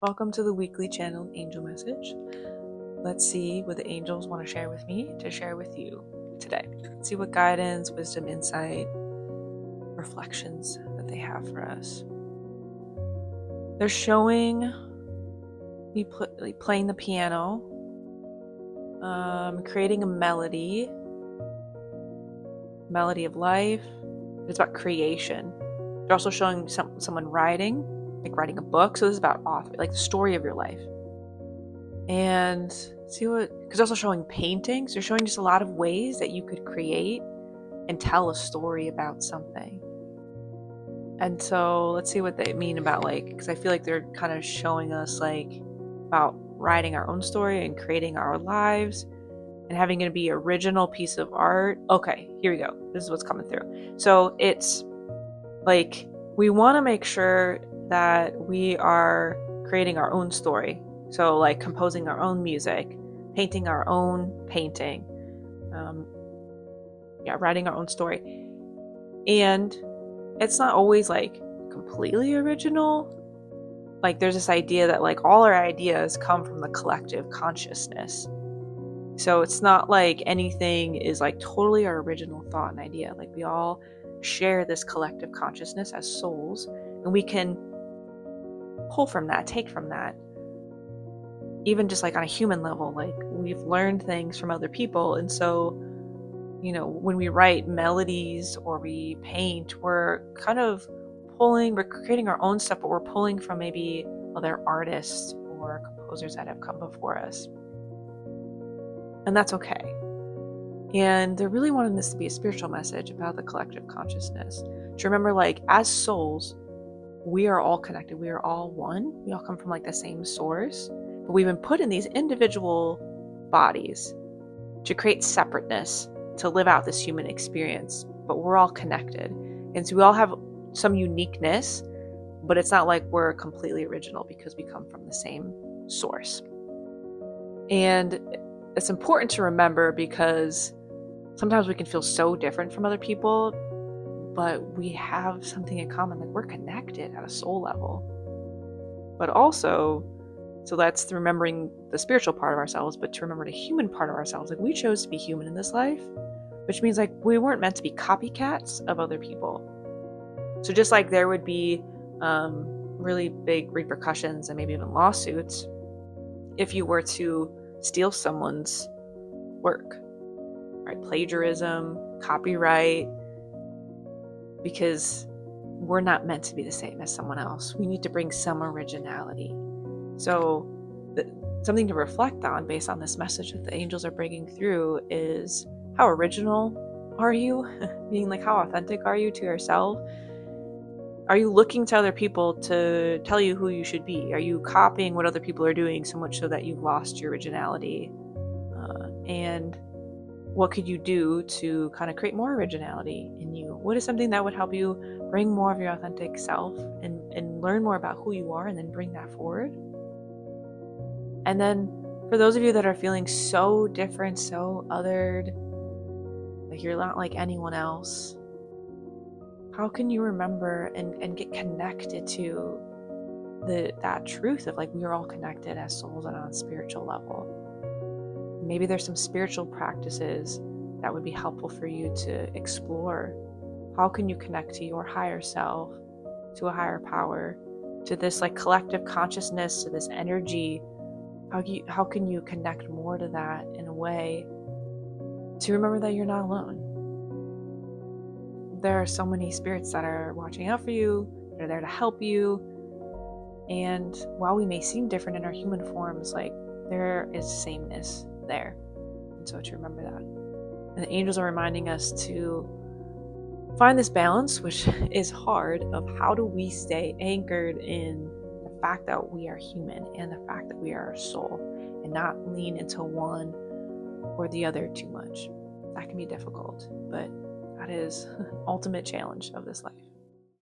Welcome to the weekly channeled angel message. Let's see what the angels want to share with me to share with you today. Let's see what guidance, wisdom, insight, reflections that they have for us. They're showing me playing the piano, creating a melody of life. It's about creation. They're also showing someone writing, like writing a book. So this is about author, like the story of your life. And see what, because also showing paintings. They're showing just a lot of ways that you could create and tell a story about something. And so let's see what they mean about, like, because I feel like they're kind of showing us like about writing our own story and creating our lives and having it be original piece of art. Okay, here we go. This is what's coming through. So it's like we want to make sure that we are creating our own story. So like composing our own music, painting our own painting, writing our own story. And it's not always like completely original. Like there's this idea that like all our ideas come from the collective consciousness. So it's not like anything is like totally our original thought and idea. Like we all share this collective consciousness as souls, and we can pull from that, take from that. Even just like on a human level, like we've learned things from other people. And so, when we write melodies or we paint, we're kind of we're creating our own stuff, but we're pulling from maybe other artists or composers that have come before us. And that's okay. And they're really wanting this to be a spiritual message about the collective consciousness. To remember, like, as souls, we are all connected. We are all one. We all come from like the same source. But we've been put in these individual bodies to create separateness, to live out this human experience. But we're all connected. And so we all have some uniqueness, but it's not like we're completely original because we come from the same source. And it's important to remember because sometimes we can feel so different from other people, but we have something in common. Like we're connected at a soul level. But also, so that's remembering the spiritual part of ourselves, but to remember the human part of ourselves. Like we chose to be human in this life, which means like we weren't meant to be copycats of other people. So just like there would be really big repercussions and maybe even lawsuits if you were to steal someone's work, right? Plagiarism, copyright, because we're not meant to be the same as someone else. We need to bring some originality. So something to reflect on based on this message that the angels are bringing through is how original are you? Meaning like how authentic are you to yourself? Are you looking to other people to tell you who you should be? Are you copying what other people are doing so much so that you've lost your originality? And what could you do to kind of create more originality in you? What is something that would help you bring more of your authentic self and learn more about who you are and then bring that forward? And then for those of you that are feeling so different, so othered, like you're not like anyone else, how can you remember and get connected to that truth of like we are all connected as souls and on a spiritual level? Maybe there's some spiritual practices that would be helpful for you to explore. How can you connect to your higher self, to a higher power, to this like collective consciousness, to this energy? How can you connect more to that in a way to remember that you're not alone? There are so many spirits that are watching out for you. They're there to help you. And while we may seem different in our human forms, like there is sameness there. And so to remember that. And the angels are reminding us to find this balance, which is hard, of how do we stay anchored in the fact that we are human and the fact that we are a soul and not lean into one or the other too much. That can be difficult, but that is an ultimate challenge of this life.